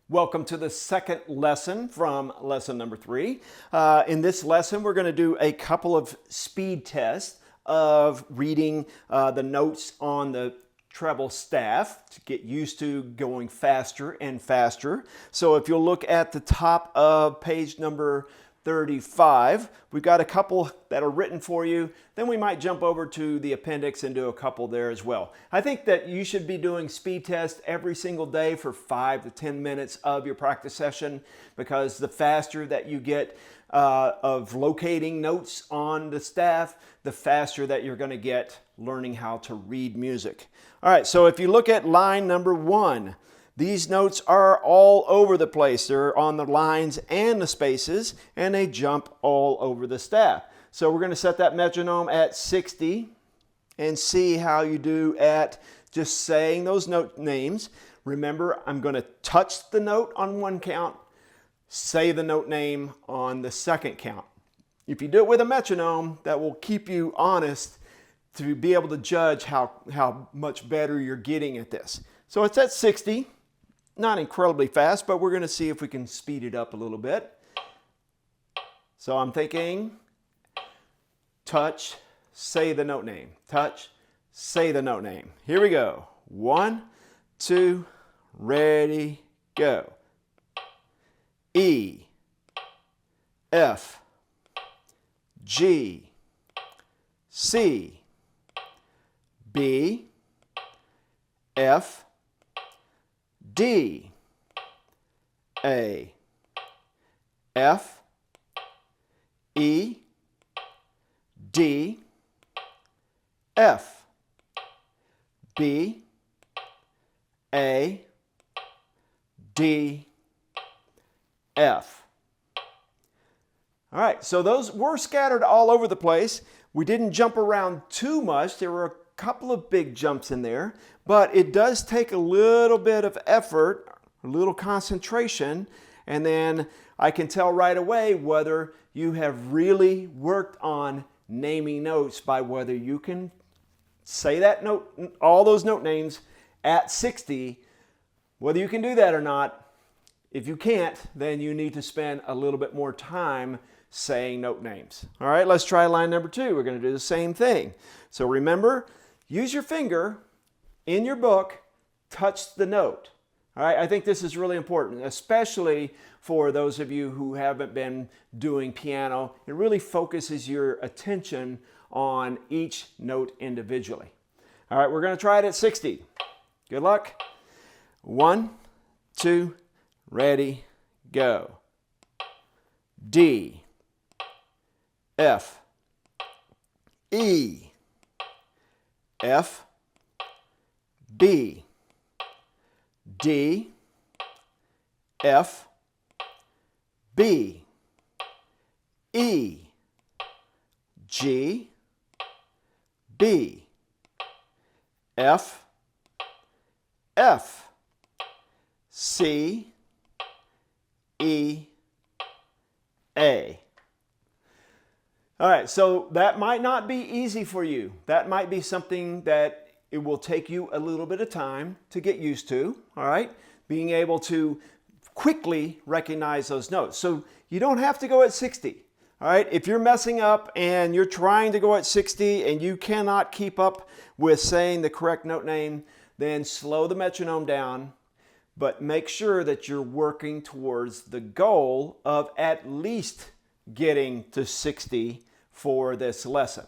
Welcome to the second lesson from lesson number 3. In this lesson, we're going to do a couple of speed tests of reading the notes on the treble staff to get used to going faster and faster. So if you'll look at the top of page number 35, we've got a couple that are written for you. Then we might jump over to the appendix and do a couple there as well. I think that you should be doing speed tests every single day for 5 to 10 minutes of your practice session, because the faster that you get of locating notes on the staff, the faster that you're going to get learning how to read music. All right, so if you look at line number 1, these notes are all over the place. They're on the lines and the spaces, and they jump all over the staff. So we're going to set that metronome at 60 and see how you do at just saying those note names. Remember, I'm going to touch the note on one count, say the note name on the second count. If you do it with a metronome, that will keep you honest to be able to judge how much better you're getting at this. So it's at 60. Not incredibly fast, but we're going to see if we can speed it up a little bit. So I'm thinking, touch, say the note name. Touch, say the note name. Here we go. 1, 2, ready, go. E, F, G, C, B, F, D, A, F, E, D, F, B, A, D, F. All right, so those were scattered all over the place. We didn't jump around too much. There were a couple of big jumps in there, but it does take a little bit of effort, a little concentration, and then I can tell right away whether you have really worked on naming notes by whether you can say that note, all those note names at 60, whether you can do that or not. If you can't, then you need to spend a little bit more time saying note names. All right, let's try line number 2. We're going to do the same thing. So remember, use your finger in your book, touch the note. All right, I think this is really important, especially for those of you who haven't been doing piano. It really focuses your attention on each note individually. All right, we're going to try it at 60. Good luck. 1, 2, ready, go. D, F, E, F, B, D, F, B, E, G, B, F, F, C, E, A. All right, so that might not be easy for you. That might be something that it will take you a little bit of time to get used to, all right? Being able to quickly recognize those notes. So you don't have to go at 60, all right? If you're messing up and you're trying to go at 60 and you cannot keep up with saying the correct note name, then slow the metronome down, but make sure that you're working towards the goal of at least getting to 60 for this lesson.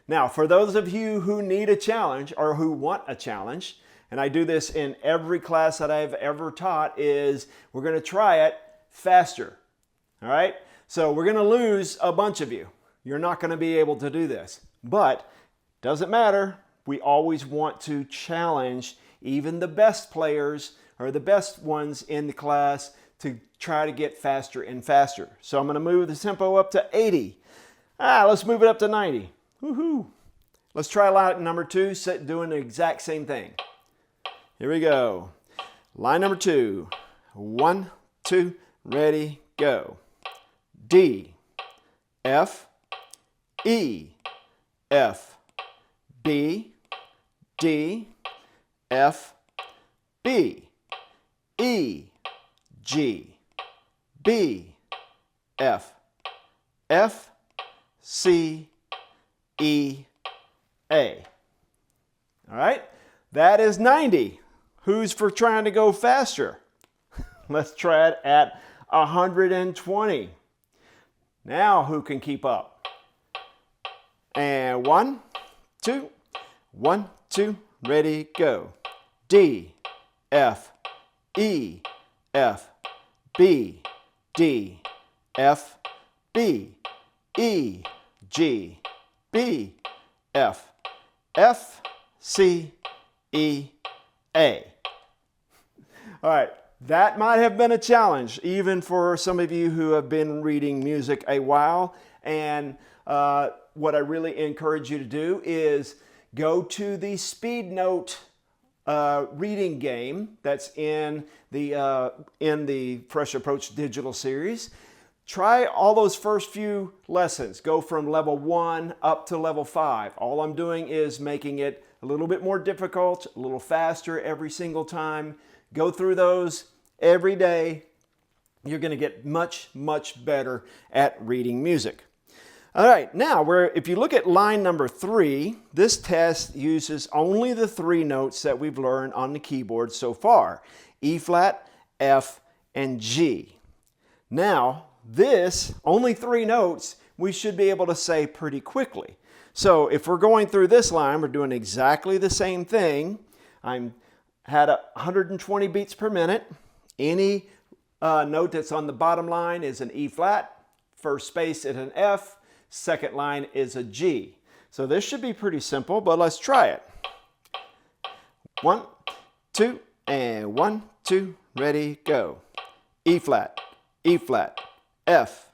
Now, for those of you who need a challenge or who want a challenge, and I do this in every class that I've ever taught, is we're going to try it faster. All right? So we're going to lose a bunch of you. You're not going to be able to do this. But doesn't matter. We always want to challenge even the best players or the best ones in the class to try to get faster and faster. So I'm going to move the tempo up to 80. Let's move it up to 90. Woohoo! Let's try line number 2, doing the exact same thing. Here we go. Line number 2. 1, 2, ready, go. D, F, E, F, B, D, F, B, E, G, B, F, F, C, E, A. All right, that is 90. Who's for trying to go faster? Let's try it at 120. Now who can keep up? And 1, 2, 1, 2, ready, go. D, F, E, F, B, D, F, B, E, G, B, F, F, C, E, A. All right, that might have been a challenge, even for some of you who have been reading music a while. And what I really encourage you to do is go to the speed note reading game that's in the Fresh Approach Digital Series. Try all those first few lessons. Go from level 1 up to level 5. All I'm doing is making it a little bit more difficult, a little faster every single time. Go through those every day. You're going to get much, much better at reading music. All right, now if you look at line number 3, this test uses only the 3 notes that we've learned on the keyboard so far: E flat, F, and G. Now, this, only 3 notes, we should be able to say pretty quickly. So if we're going through this line, we're doing exactly the same thing. I'm had 120 beats per minute. Any note that's on the bottom line is an E flat. First space is an F. Second line is a G. So this should be pretty simple, but let's try it. 1, 2, and 1, 2, ready, go. E flat, F,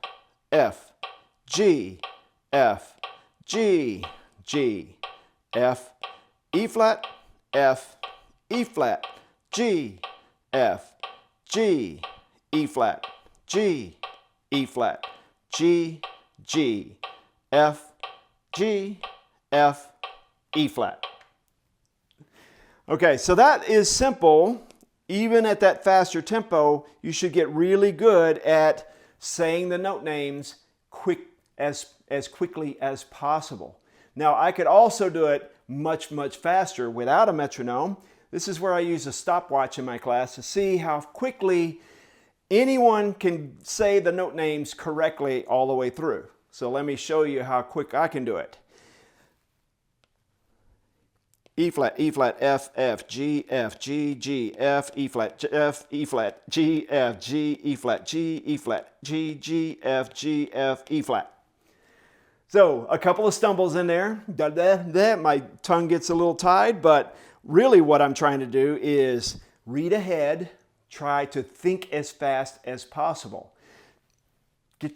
F, G, F, G, G, F, E flat, F, E flat, G, F, G, E flat, G, E flat, G, G, F, G, F, E flat. Okay, so that is simple. Even at that faster tempo, you should get really good at saying the note names as quickly as possible. Now, I could also do it much, much faster without a metronome. This is where I use a stopwatch in my class to see how quickly anyone can say the note names correctly all the way through. So let me show you how quick I can do it. E flat, F, F, G, G, F, E flat, G, F, E flat, G, F, G, E flat, G, E flat, G, G, F, G, F, E flat. So a couple of stumbles in there. My tongue gets a little tied, but really what I'm trying to do is read ahead, try to think as fast as possible.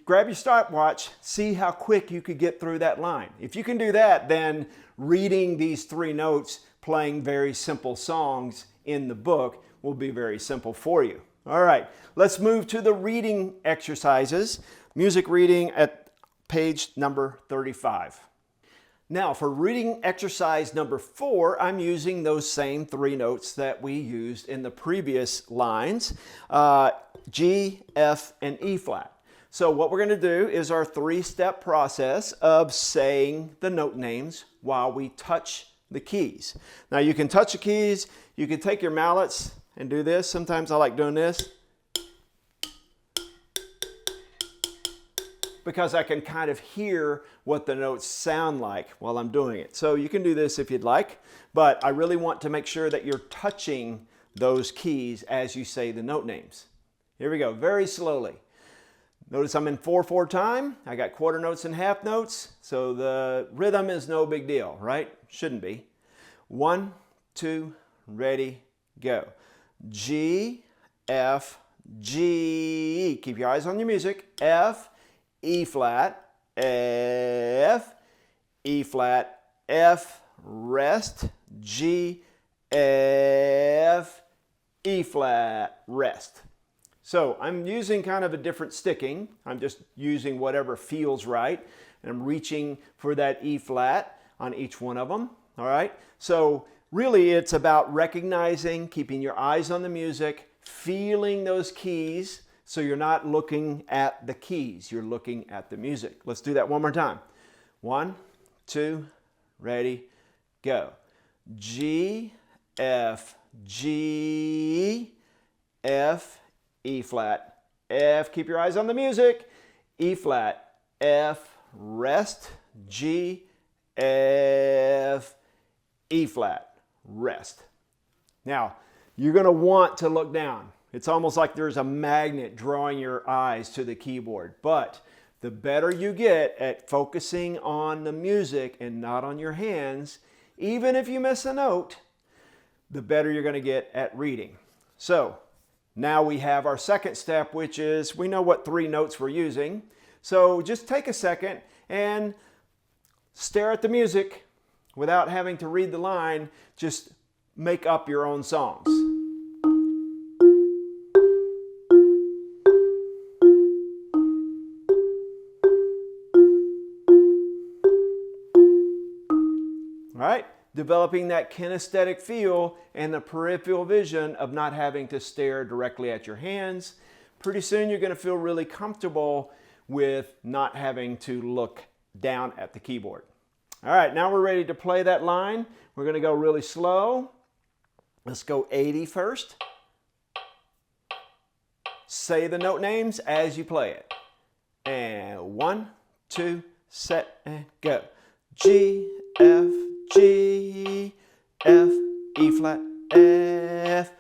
Grab your stopwatch, see how quick you could get through that line. If you can do that, then reading these 3 notes, playing very simple songs in the book will be very simple for you. All right, let's move to the reading exercises. Music reading at page number 35. Now for reading exercise number 4, I'm using those same 3 notes that we used in the previous lines, G, F, and E flat. So what we're going to do is our 3-step process of saying the note names while we touch the keys. Now you can touch the keys, you can take your mallets and do this. Sometimes I like doing this because I can kind of hear what the notes sound like while I'm doing it. So you can do this if you'd like, but I really want to make sure that you're touching those keys as you say the note names. Here we go, very slowly. Notice I'm in 4/4 time. I got quarter notes and half notes, so the rhythm is no big deal, right? Shouldn't be. 1, 2, ready, go. G, F, G. Keep your eyes on your music. F, E flat, F, E flat, F, rest, G, F, E flat, rest. So I'm using kind of a different sticking. I'm just using whatever feels right. And I'm reaching for that E flat on each one of them. All right. So really it's about recognizing, keeping your eyes on the music, feeling those keys, so you're not looking at the keys, you're looking at the music. Let's do that one more time. 1, 2, ready, go. G, F, G, F, E flat, F, keep your eyes on the music, E flat, F, rest, G, F, E flat, rest. Now, you're going to want to look down. It's almost like there's a magnet drawing your eyes to the keyboard. But the better you get at focusing on the music and not on your hands, even if you miss a note, the better you're going to get at reading. So now we have our second step, which is we know what 3 notes we're using. So just take a second and stare at the music without having to read the line. Just make up your own songs. All right, developing that kinesthetic feel and the peripheral vision of not having to stare directly at your hands. Pretty soon you're going to feel really comfortable with not having to look down at the keyboard. All right, now we're ready to play that line. We're going to go really slow. Let's go 80 first. Say the note names as you play it. And 1, 2, set, and go. G, F, G, F, E flat, F,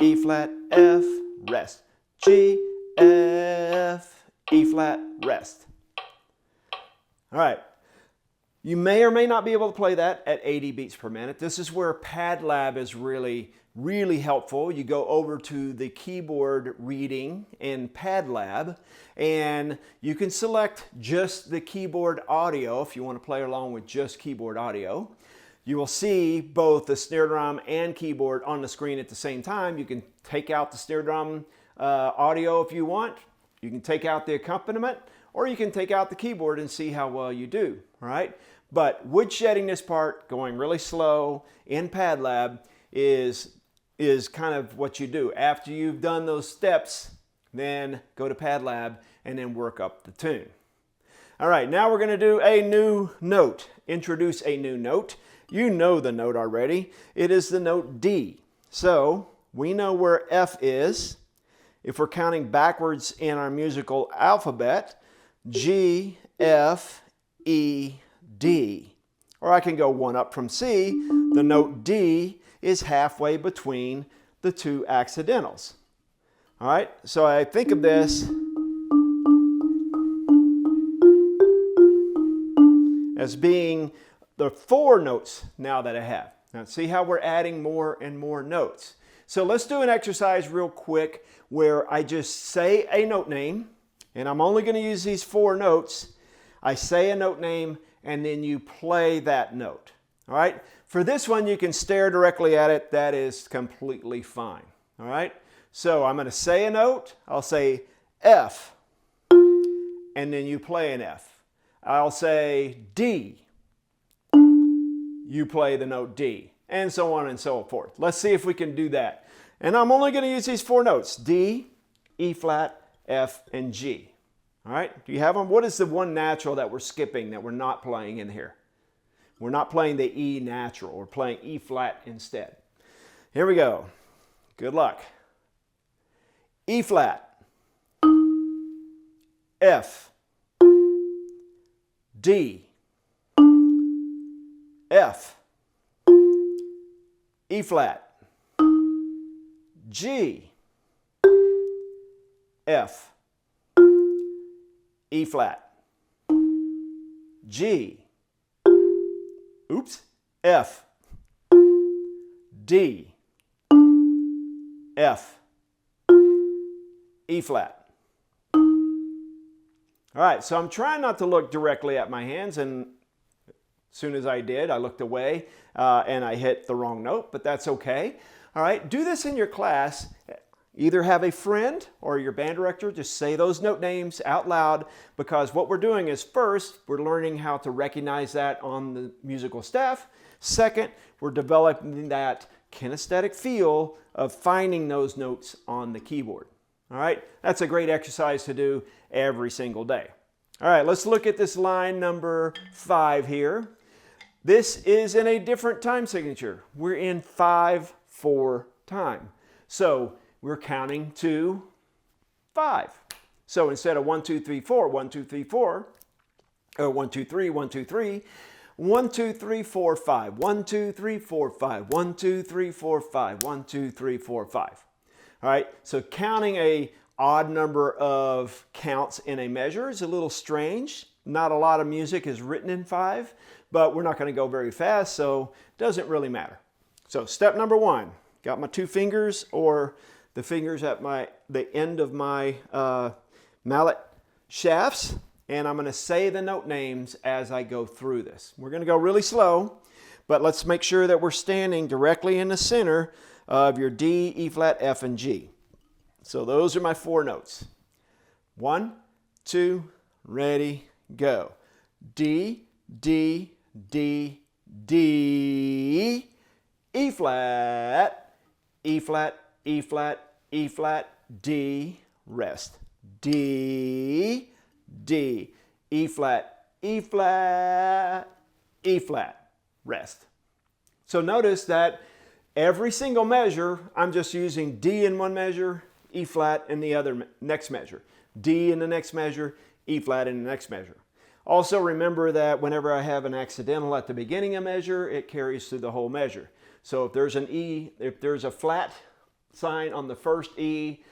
E flat, F, rest. G, F, E flat, rest. All right. You may or may not be able to play that at 80 beats per minute. This is where PadLab is really helpful. You go over to the keyboard reading in PadLab, and you can select just the keyboard audio if you want to play along with just keyboard audio. You will see both the snare drum and keyboard on the screen at the same time. You can take out the snare drum audio if you want. You can take out the accompaniment, or you can take out the keyboard and see how well you do, all right? But woodshedding this part, going really slow in PadLab is kind of what you do. After you've done those steps, then go to PadLab and then work up the tune. All right, now we're going to do a new note. Introduce a new note. You know the note already. It is the note D. So we know where F is. If we're counting backwards in our musical alphabet, G, F, E, D. Or I can go one up from C. The note D is halfway between the 2 accidentals. All right, so I think of this as being the 4 notes now that I have. Now see how we're adding more and more notes. So let's do an exercise real quick where I just say a note name, and I'm only going to use these 4 notes. I say a note name, and then you play that note. All right? For this one, you can stare directly at it. That is completely fine. All right? So I'm going to say a note. I'll say F, and then you play an F. I'll say D. You play the note D, and so on and so forth. Let's see if we can do that. And I'm only going to use these 4 notes, D, E flat, F, and G. All right, do you have them? What is the one natural that we're skipping, that we're not playing in here? We're not playing the E natural. We're playing E flat instead. Here we go. Good luck. E flat, F, D, F, E flat, G, F, E flat, G, oops, F, D, F, E flat. All right, so I'm trying not to look directly at my hands, and as soon as I did, I looked away and I hit the wrong note, but that's okay. All right, do this in your class. Either have a friend or your band director just say those note names out loud, because what we're doing is first, we're learning how to recognize that on the musical staff. Second, we're developing that kinesthetic feel of finding those notes on the keyboard. All right, that's a great exercise to do every single day. All right, let's look at this line number 5 here. This is in a different time signature. We're in 5/4 time. So we're counting to 5. So instead of 1, 2, 3, 4, 1, 2, 3, 4, or 1, 2, 3, 1, 2, 3, 1, 2, 3, 4, 5, 1, 2, 3, 4, 5, 1, 2, 3, 4, 5, 1, 2, 3, 4, 5. All right, so counting a odd number of counts in a measure is a little strange. Not a lot of music is written in 5, but we're not going to go very fast, so it doesn't really matter. So step number 1, got my 2 fingers or the fingers at the end of my mallet shafts, and I'm going to say the note names as I go through this. We're going to go really slow, but let's make sure that we're standing directly in the center of your D, E flat, F, and G. So those are my 4 notes. 1, 2, ready, go. D, D, D, D, E flat, E flat, E flat, E flat, D, rest. D, D, E flat, E flat, E flat, rest. So notice that every single measure, I'm just using D in one measure, E flat in the other next measure. D in the next measure, E flat in the next measure. Also remember that whenever I have an accidental at the beginning of a measure, it carries through the whole measure. So if there's an E, if there's a flat sign on the first E,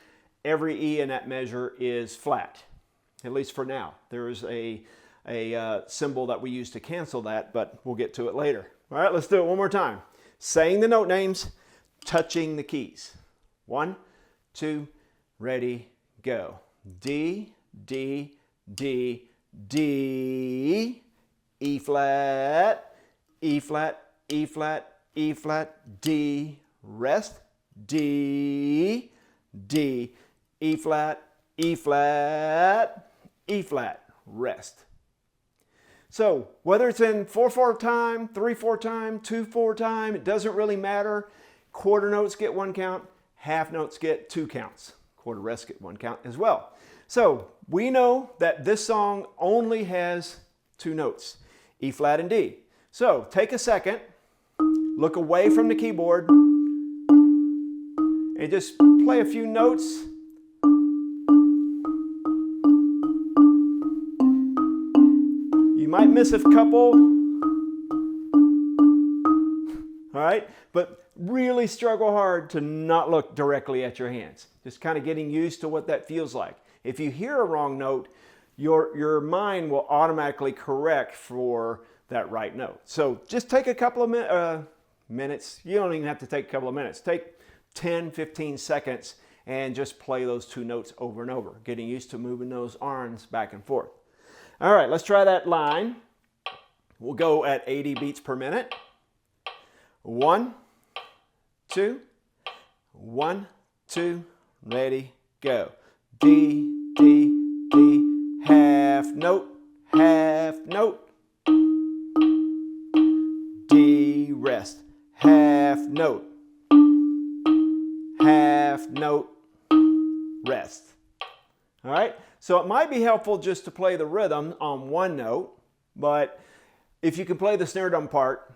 every E in that measure is flat, at least for now. There is a symbol that we use to cancel that, but we'll get to it later. All right, let's do it one more time. Saying the note names, touching the keys. 1, 2, ready, go. D, D, D, D, E flat, E flat, E flat, E flat, D, rest, D, D, E flat, E flat, E flat, rest. So whether it's in 4/4 time, 3/4 time, 2/4 time, it doesn't really matter. Quarter notes get 1 count, half notes get 2 counts. Quarter rests get 1 count as well. So we know that this song only has 2 notes, E flat and D. So take a second, look away from the keyboard, and just play a few notes. You might miss a couple, all right? But really struggle hard to not look directly at your hands. Just kind of getting used to what that feels like. If you hear a wrong note, your mind will automatically correct for that right note. So just take a couple of minutes. You don't even have to take a couple of minutes. Take 10, 15 seconds and just play those 2 notes over and over, getting used to moving those arms back and forth. All right, let's try that line. We'll go at 80 beats per minute. 1, 2, 1, 2, ready, go. D, D, D, half note, D, rest, half note, rest. All right, so it might be helpful just to play the rhythm on 1 note, but if you can play the snare drum part,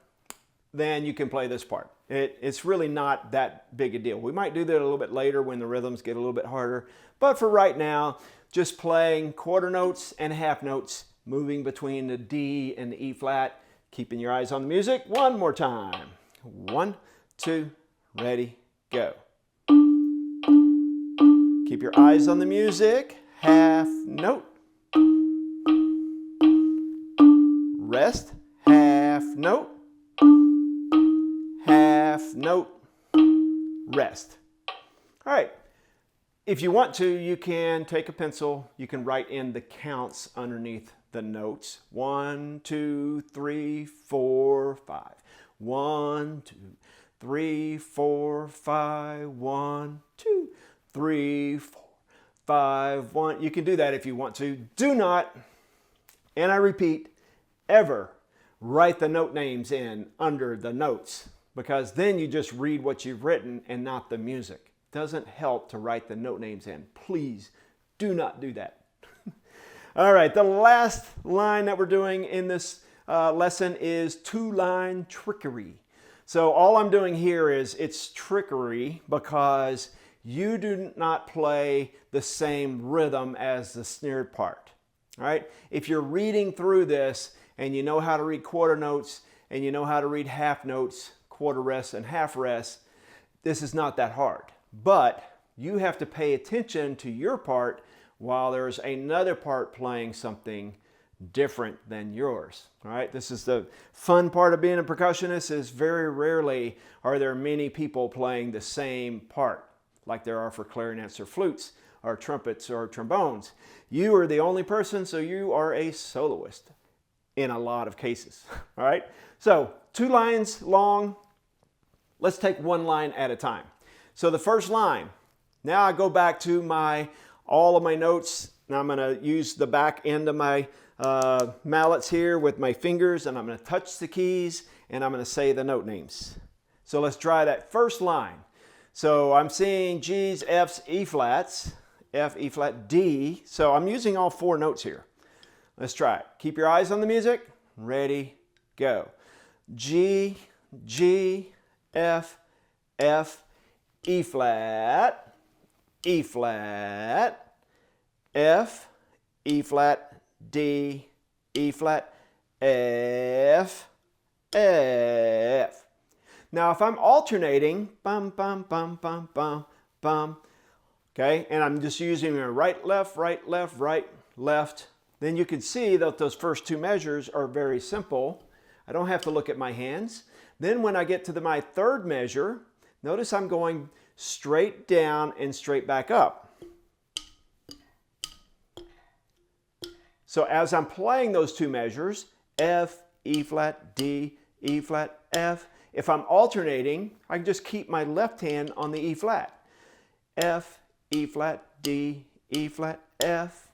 then you can play this part. It's really not that big a deal. We might do that a little bit later when the rhythms get a little bit harder, but for right now, just playing quarter notes and half notes, moving between the D and the E flat, keeping your eyes on the music. One more time. 1, 2, ready, go. Keep your eyes on the music, half note. Rest, half note. Half note, rest. All right, if you want to, you can take a pencil, you can write in the counts underneath the notes. 1, 2, 3, 4, 5. 1, 2, 3, 4, 5. 1, 2, 3, 4, 5, 1. You can do that if you want to. Do not, and I repeat, ever write the note names in under the notes, because then you just read what you've written and not the music. Doesn't help to write the note names in. Please do not do that. All right, the last line that we're doing in this lesson is two-line trickery. So all I'm doing here is it's trickery because you do not play the same rhythm as the snared part. All right, if you're reading through this and you know how to read quarter notes and you know how to read half notes, quarter rests and half rests, this is not that hard. But you have to pay attention to your part while there's another part playing something different than yours. All right, this is the fun part of being a percussionist, is very rarely are there many people playing the same part like there are for clarinets or flutes or trumpets or trombones. You are the only person, so you are a soloist in a lot of cases. All right, so 2 lines long. Let's take 1 line at a time. So the first line, now I go back to all of my notes. Now I'm going to use the back end of my mallets here with my fingers, and I'm going to touch the keys and I'm going to say the note names. So let's try that first line. So I'm seeing G's, F's, E flats, F, E flat, D. So I'm using all 4 notes here. Let's try it. Keep your eyes on the music. Ready, go. G, G, F, F, E flat, E flat, F, E flat, D, E flat, F, F. Now if I'm alternating, bum, bum, bum, bum, bum, bum, okay, and I'm just using a right, left, right, left, right, left, then you can see that those first 2 measures are very simple. I don't have to look at my hands. Then when I get to my 3rd measure, notice I'm going straight down and straight back up. So as I'm playing those 2 measures, F, E flat, D, E flat, F, if I'm alternating, I can just keep my left hand on the E flat. F, E flat, D, E flat, F,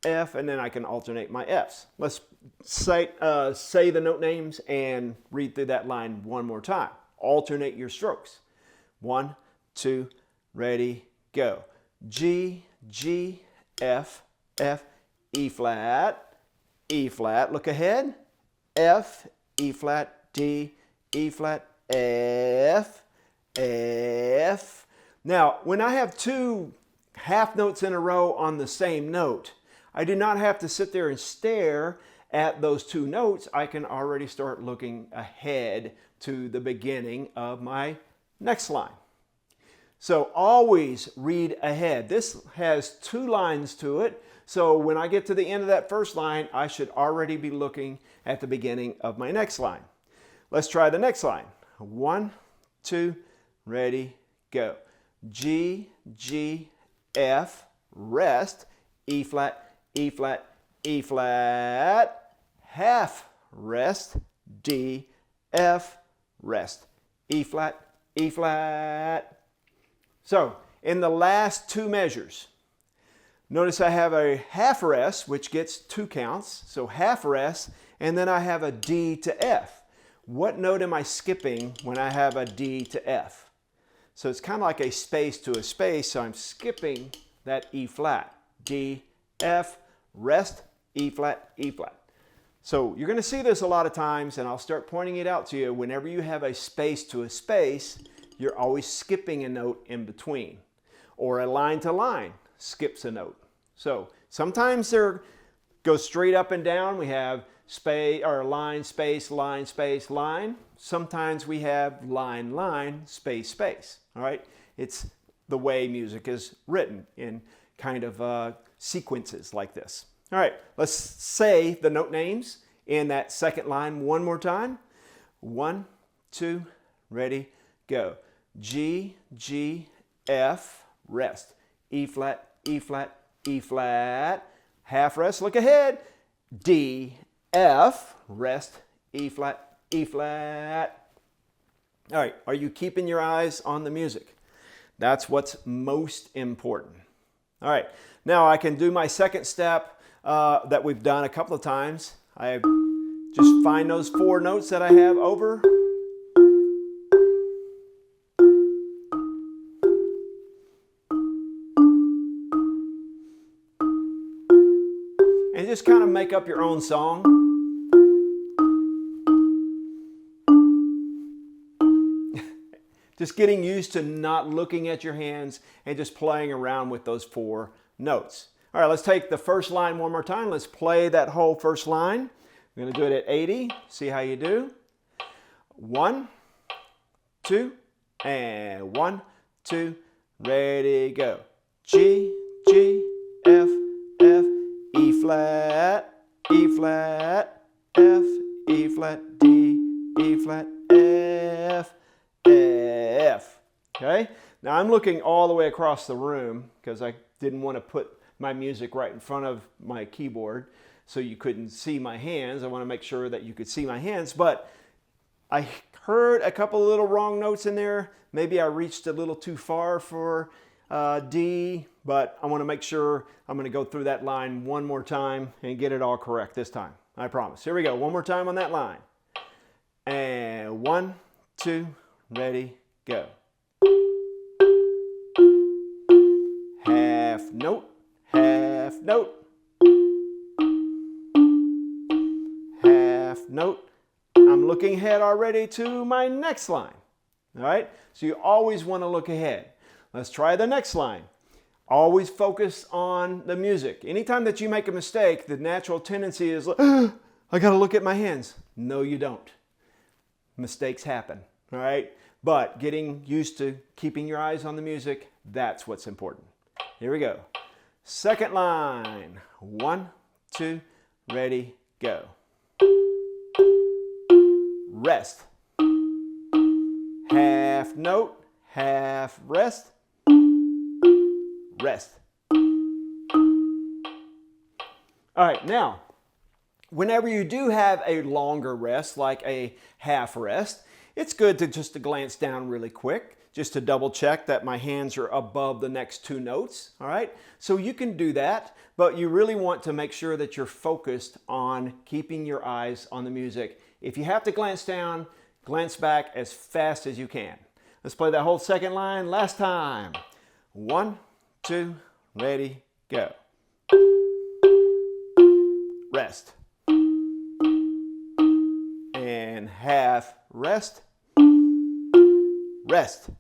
F, and then I can alternate my Fs. Let's say the note names and read through that line one more time. Alternate your strokes. 1, 2, ready, go. G, G, F, F, E flat, look ahead, F, E flat, D, E flat, F, F. Now, when I have 2 half notes in a row on the same note, I do not have to sit there and stare at those 2 notes. I can already start looking ahead to the beginning of my next line. So always read ahead. This has 2 lines to it. So when I get to the end of that first line, I should already be looking at the beginning of my next line. Let's try the next line. 1, 2, ready, go. G, G, F, rest, E flat, E flat, E flat, half rest, D, F, rest, E flat, E flat. So in the last 2 measures, notice I have a half rest, which gets 2 counts. So half rest, and then I have a D to F. What note am I skipping when I have a D to F? So it's kind of like a space to a space, so I'm skipping that E flat. D, F, rest, E flat, E flat. So you're going to see this a lot of times, and I'll start pointing it out to you. Whenever you have a space to a space, you're always skipping a note in between. Or a line to line skips a note. So sometimes they go straight up and down. We have space or line, space, line, space, line. Sometimes we have line, line, space, space. All right? It's the way music is written in kind of sequences like this. All right, let's say the note names in that second line one more time. 1, 2, ready, go. G, G, F, rest. E flat, E flat, E flat. Half rest, look ahead. D, F, rest, E flat, E flat. All right, are you keeping your eyes on the music? That's what's most important. All right, now I can do my second step that we've done a couple of times. I have Just find those 4 notes that I have over. And just kind of make up your own song. Just getting used to not looking at your hands and just playing around with those 4 notes. All right, let's take the first line one more time. Let's play that whole first line. I'm going to do it at 80. See how you do. 1, 2, and 1, 2, ready, go. G, G, F, F, E flat, E flat, F, E flat, D, E flat, F, F. Okay? Now I'm looking all the way across the room because I didn't want to put my music right in front of my keyboard so you couldn't see my hands. I want to make sure that you could see my hands, but I heard a couple of little wrong notes in there. Maybe I reached a little too far for D, but I want to make sure I'm going to go through that line one more time and get it all correct this time. I promise. Here we go. One more time on that line. And 1, 2, ready, go. Half note, half note, half note. I'm looking ahead already to my next line. All right? So you always want to look ahead. Let's try the next line. Always focus on the music. Anytime that you make a mistake, the natural tendency is, I got to look at my hands. No, you don't. Mistakes happen. All right? But getting used to keeping your eyes on the music, that's what's important. Here we go. Second line. 1, 2, ready, go. Rest. Half note, half rest. Rest. All right, now, whenever you do have a longer rest, like a half rest, it's good to just to glance down really quick, just to double check that my hands are above the next 2 notes, all right? So you can do that, but you really want to make sure that you're focused on keeping your eyes on the music. If you have to glance down, glance back as fast as you can. Let's play that whole second line last time. 1, 2, ready, go. Rest. And half rest. Rest.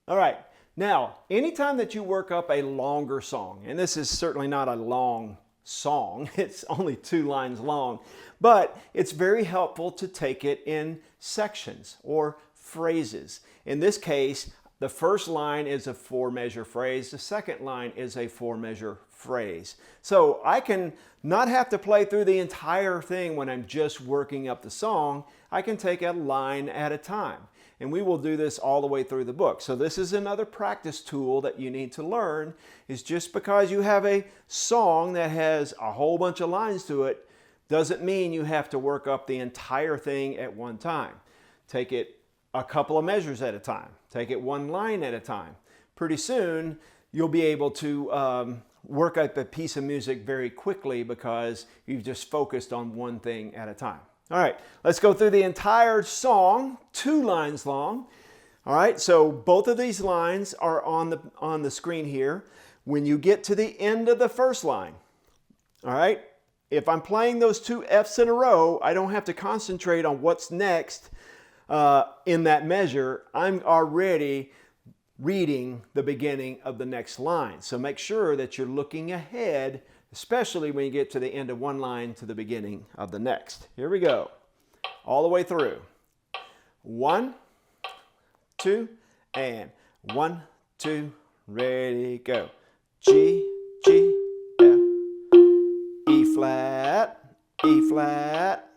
All right, now, anytime that you work up a longer song, and this is certainly not a long song, it's only 2 lines long, but it's very helpful to take it in sections or phrases. In this case, the first line is a 4-measure phrase, the second line is a 4-measure phrase. So I can not have to play through the entire thing when I'm just working up the song. I can take a line at a time. And we will do this all the way through the book. So this is another practice tool that you need to learn, is just because you have a song that has a whole bunch of lines to it, doesn't mean you have to work up the entire thing at one time. Take it a couple of measures at a time. Take it 1 line at a time. Pretty soon, you'll be able to work up a piece of music very quickly because you've just focused on one thing at a time. All right, let's go through the entire song, 2 lines long. All right, so both of these lines are on the screen here. When you get to the end of the first line, all right, if I'm playing those 2 Fs in a row, I don't have to concentrate on what's next in that measure. I'm already reading the beginning of the next line. So make sure that you're looking ahead, especially when you get to the end of one line to the beginning of the next. Here we go. All the way through. 1, 2, and 1, 2, ready, go. G, G, F, E flat, E flat.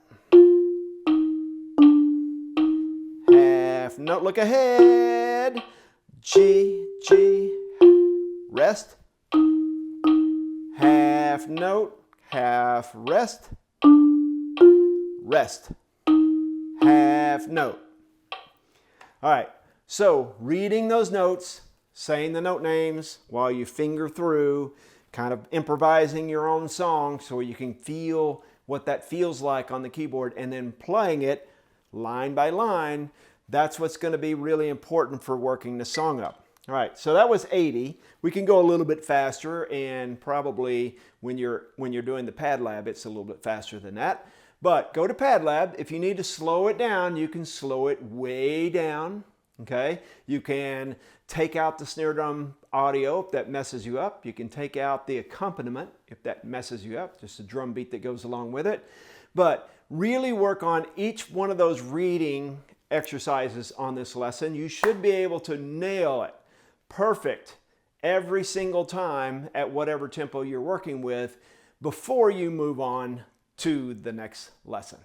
Half note, look ahead. G, G, rest. Half note, half rest. Rest. Half note. All right, so reading those notes, saying the note names while you finger through, kind of improvising your own song so you can feel what that feels like on the keyboard, and then playing it line by line. That's what's going to be really important for working the song up. All right, so that was 80. We can go a little bit faster, and probably when you're doing the PadLab, it's a little bit faster than that. But go to PadLab. If you need to slow it down, you can slow it way down. Okay, you can take out the snare drum audio if that messes you up. You can take out the accompaniment if that messes you up, just a drum beat that goes along with it. But really work on each one of those reading exercises on this lesson. You should be able to nail it perfect every single time at whatever tempo you're working with before you move on to the next lesson.